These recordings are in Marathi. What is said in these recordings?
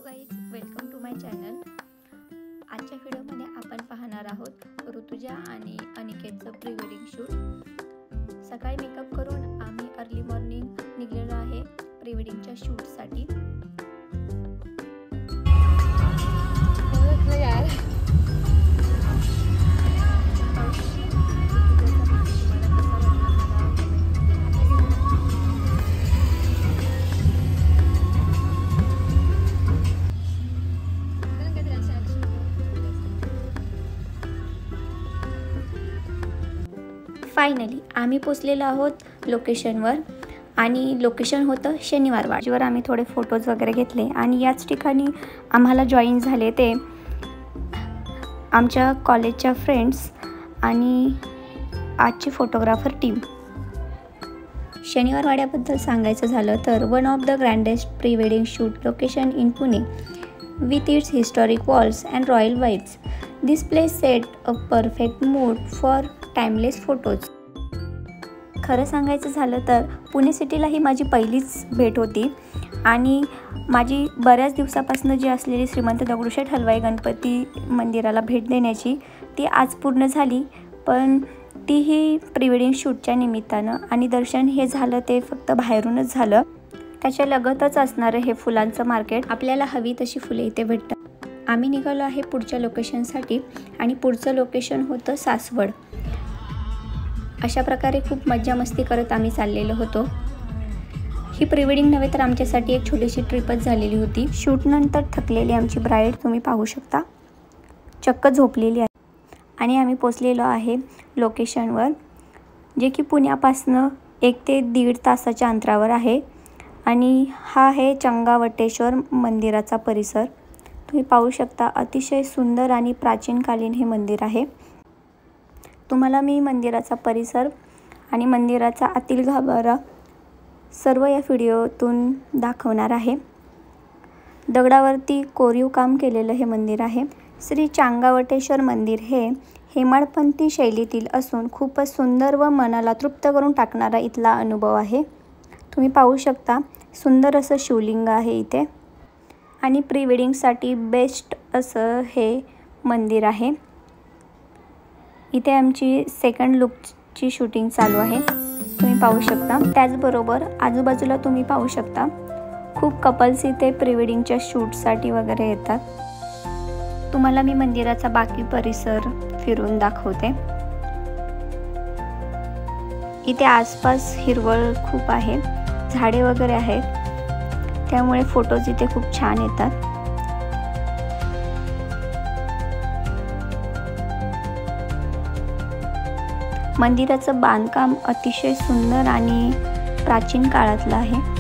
Guys, welcome to my channel. आजच्या व्हिडिओमध्ये आपण पाहणार आहोत ऋतुजा आणि अनिकेतचं प्री वेडिंग शूट। सकाळी मेकअप करून आम्ही अर्ली मॉर्निंग निघलेलो आहे प्री वेडिंगच्या शूटसाठी। फायनली आम्ही पोचलेलो आहोत लोकेशनवर आणि लोकेशन होतं शनिवार वाडीवर। आम्ही थोडे फोटोज वगैरे घेतले आणि याच ठिकाणी आम्हाला जॉईन झाले ते आमच्या कॉलेजच्या फ्रेंड्स आणि आजची फोटोग्राफर टीम। शनिवार वाड्याबद्दल सांगायचं झालं तर one of the grandest pre wedding shoot location in Pune with its historic walls and royal vibes. This place set a perfect mood for timeless photos. खरं सांगायचं झालं तर पुणे सिटीला ही माझी पहिलीच भेट होती आणि माझी बऱ्याच दिवसापासून जी असलेली श्रीमंत दगडूशेठ हलवाई गणपती मंदिराला भेट देण्याची ती आज पूर्ण झाली, पण तीही प्री वेडिंग शूटच्या निमित्तानं। आणि दर्शन हे झालं ते फक्त बाहेरूनच झालं। त्याच्या लगतच असणारं हे फुलांचं मार्केट, आपल्याला हवी तशी फुले इथे भेटतात। आम्ही निघालो आहे पुढच्या लोकेशनसाठी आणि पुढचं लोकेशन होतं सासवड। अशा प्रकारे खूप मज्जा मस्ती करत आम्ही चाललेलो होतो। ही प्री वेडिंग नव्हे तर आमच्यासाठी एक छोटीशी ट्रिपच झालेली होती। शूटनंतर थकलेली आमची ब्राईड तुम्ही पाहू शकता चक्क झोपलेली आहे आणि आम्ही पोचलेलो आहे लोकेशनवर, जे की पुण्यापासनं 1 ते 1.5 तासाच्या अंतरावर आहे। आणि हा आहे चंगावटेश्वर मंदिराचा परिसर। तुम्ही पाहू शकता अतिशय सुंदर आणि प्राचीनकालीन हे मंदिर आहे। तुम्हाला मी मंदिराचा परिसर आणि मंदिराचा आतील गाभारा सर्व या व्हिडिओतून दाखवणार आहे। दगडावरती कोरीव काम केलेलं हे मंदिर आहे। श्री चांगावटेश्वर मंदिर हे हेमाडपंथी शैलीतील असून खूपच सुंदर व मनाला तृप्त करून टाकणारा इथला अनुभव आहे। तुम्ही पाहू शकता सुंदर असं शिवलिंग आहे इथे आणि प्री वेडिंगसाठी बेस्ट असं हे मंदिर आहे। इथे आमची सेकंड लुकची शूटिंग चालू आहे, तुम्ही पाहू शकता। त्याचबरोबर आजूबाजूला तुम्ही पाहू शकता खूप कपल्स इथे प्री वेडिंगच्या शूटसाठी वगैरे येतात। तुम्हाला मी मंदिराचा बाकी परिसर फिरून दाखवते। इथे आसपास हिरवळ खूप आहे, झाडे वगैरे आहेत, त्यामुळे फोटोज इथे खूप छान येतात। मंदिराचं बांधकाम अतिशय सुंदर आणि प्राचीन काळातलं आहे।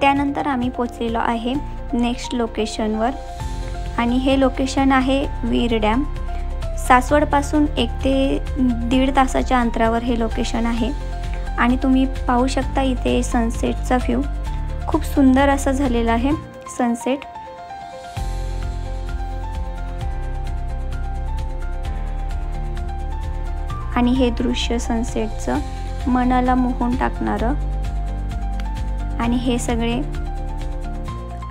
त्यानंतर आम्ही पोचलेलो आहे नेक्स्ट लोकेशनवर आणि हे लोकेशन आहे वीर डॅम। सासवडपासून 1 ते 1.5 तासाच्या अंतरावर हे लोकेशन आहे आणि तुम्ही पाहू शकता इथे सनसेटचा व्ह्यू खूप सुंदर असा झालेला आहे सनसेट। आणि हे दृश्य सनसेटचं मनाला मोहून टाकणारं। आणि हे सगळे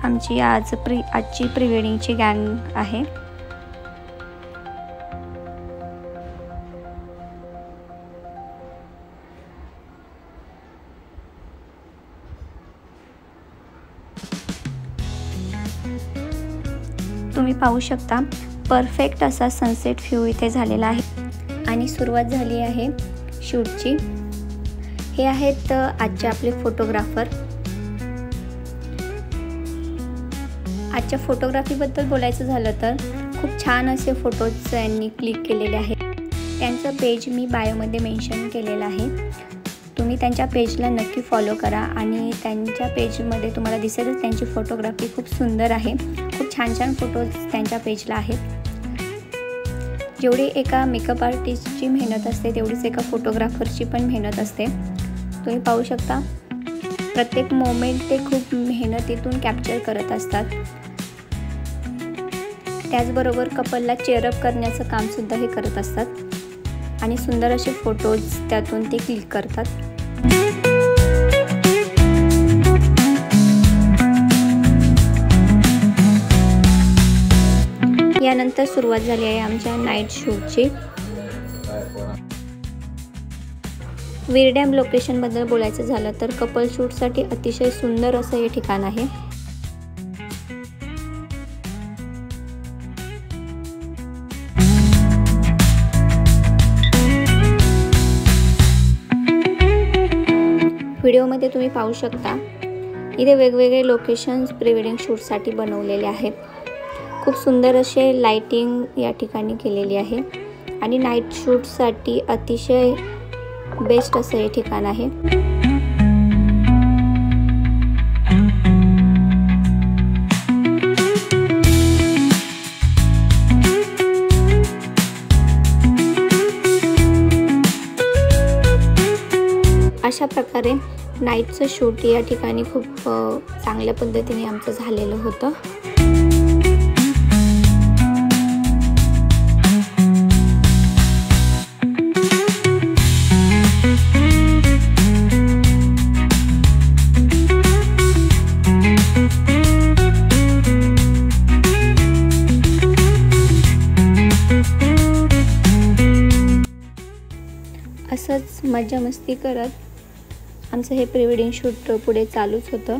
आमची आजची प्री वेडिंगची गँग आहे। तुम्ही पाहू शकता परफेक्ट असा सनसेट व्ह्यू इथे झालेला आहे आणि सुरुवात झाली आहे शूटची। हे आहेत आजचे आपले फोटोग्राफर। आजच्या फोटोग्राफीबद्दल बोलायचं झालं तर खूप छान असे फोटोज यांनी क्लिक केलेले आहेत। त्यांचं पेज मी बायोमध्ये मेन्शन केलेलं आहे. तुम्ही त्यांच्या पेजला नक्की फॉलो करा आणि त्यांच्या पेजमध्ये तुम्हाला दिसेलच त्यांची फोटोग्राफी खूप सुंदर आहे. खूप छान छान फोटोज त्यांच्या पेजला आहेत. जेवढी एका मेकअप आर्टिस्टची मेहनत असते तेवढीच एका फोटोग्राफरची पण मेहनत असते. तुम्ही पाहू शकता प्रत्येक मोमेंट ते खूप मेहनतीतून कॅप्चर करत असतात. त्याचबरोबर कपलला चेअरअप करण्याचं कामसुद्धा हे करत असतात आणि सुंदर असे फोटोज त्यातून ते क्लिक करतात. यानंतर सुरुवात झाली आहे आमच्या नाईट शूटची. वीर डॅम लोकेशनबद्दल बोलायचं झालं तर कपल शूटसाठी अतिशय सुंदर असं हे ठिकाण आहे. व्हिडिओमध्ये तुम्ही पाहू शकता इथे वेगवेगळे लोकेशन्स प्री वेडिंग शूटसाठी बनवलेले आहेत. खूप सुंदर असे लाइटिंग या ठिकाणी केलेली आहे आणि नाईट शूटसाठी अतिशय बेस्ट असं हे ठिकाण आहे. अशा प्रकारे नाईटचं शूट या ठिकाणी खूप चांगल्या पद्धतीने आमचं झालेलं होतं. असंच मजा मस्ती करत आमचं हे प्री वेडिंग शूट पुढे चालूच होतं.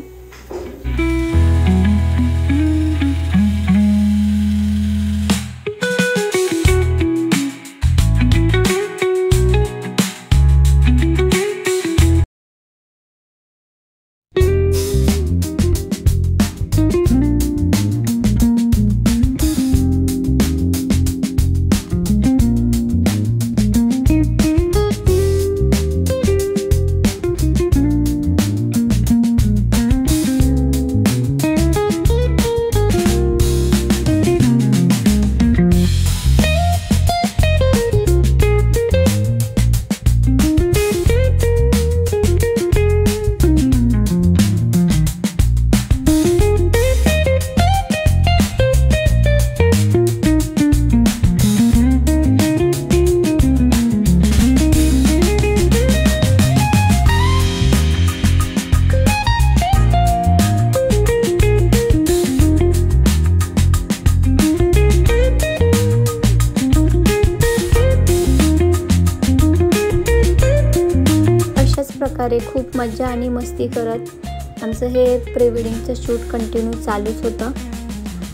प्रकारे खूप मजा आणि मस्ती करत आमचं हे प्री वेडिंगचं शूट कंटिन्यू चालूच होतं.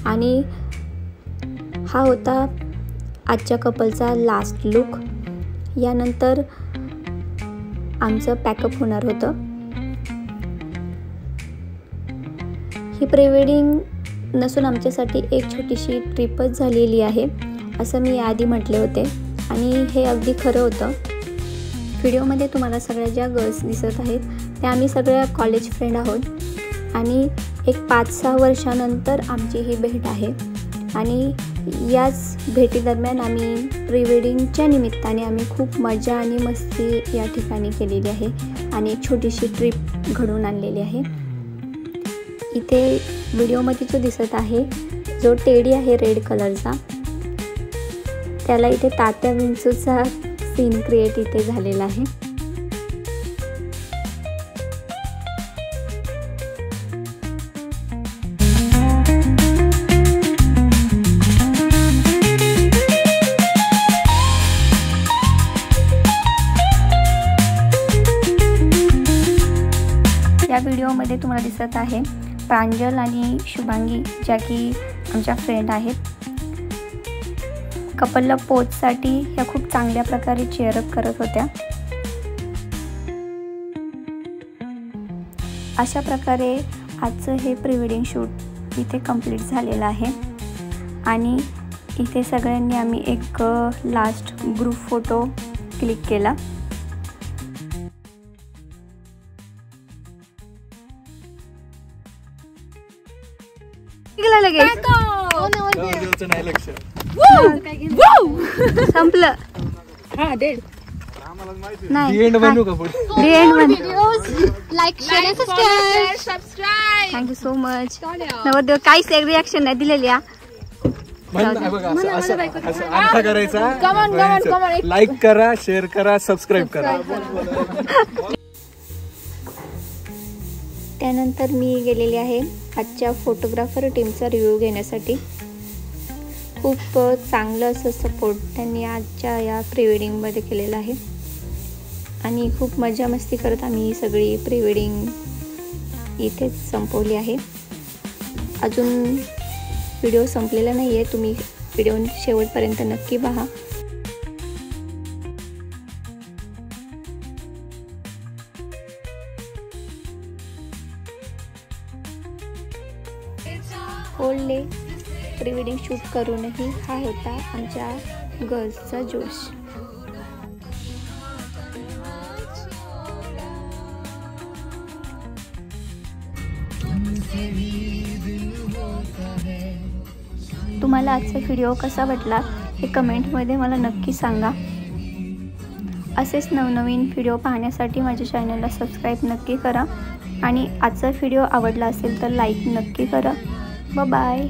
आणि हा होता आजच्या कपलचा लास्ट लुक. यानंतर आमचं पॅकअप होणार होतं. ही प्री वेडिंग नसून आमच्यासाठी एक छोटीशी ट्रिपच झालेली आहे असं मी आधी म्हटले होते आणि हे अगदी खरं होतं. व्हिडिओमध्ये तुम्हाला सगळ्या ज्या गर्ल्स दिसत आहेत त्या आम्ही सगळ्या कॉलेज फ्रेंड आहोत आणि एक 5-6 वर्षानंतर आमची ही भेट आहे. आणि याच भेटीदरम्यान आम्ही प्री वेडिंगच्या निमित्ताने आम्ही खूप मजा आणि मस्ती या ठिकाणी केलेली आहे आणि एक छोटीशी ट्रिप घडवून आणलेली आहे. इथे व्हिडिओमध्ये जो दिसत आहे जो टेडी आहे रेड कलरचा, त्याला इथे तात्या विंचूचा सीन क्रिएट इथे झालेला आहे. या व्हिडिओमध्ये तुम्हाला दिसत आहे प्रांजल आणि शुभांगी, ज्या की आमच्या फ्रेंड आहेत. कपलला पोजसाठी ह्या खूप चांगल्या प्रकारे चेअरअप करत होत्या. अशा प्रकारे आजचं हे प्री वेडिंग शूट इथे कंप्लीट झालेलं आहे आणि इथे सगळ्यांनी आम्ही एक लास्ट ग्रुप फोटो क्लिक केला. संपलं. Thank you so much. नवरदेव काहीच रिॲक्शन नाही दिलेली. लाईक करा, शेअर करा, सबस्क्राईब करा. त्यानंतर मी गेलेली आहे आजच्या फोटोग्राफर टीमचा रिव्ह्यू घेण्यासाठी. खूप चांगलं असं सपोर्ट त्यांनी आजच्या या प्री वेडिंगमध्ये केलेलं आहे आणि खूप मजा मस्ती करत आम्ही ही सगळी प्री वेडिंग इथेच संपवली आहे. अजून व्हिडिओ संपलेला नाही आहे, तुम्ही व्हिडिओ शेवटपर्यंत नक्की पहा. Whole day pre wedding shoot करूनही हा होता आमच्या गर्ल्सचा जोश. तुम्हाला आजचा व्हिडिओ कसा वाटला हे कमेंटमध्ये मला नक्की सांगा. असेच नवनवीन व्हिडिओ पाहण्यासाठी माझ्या चॅनलला सबस्क्राईब नक्की करा आणि आजचा व्हिडिओ आवडला असेल तर लाईक नक्की करा. बाय.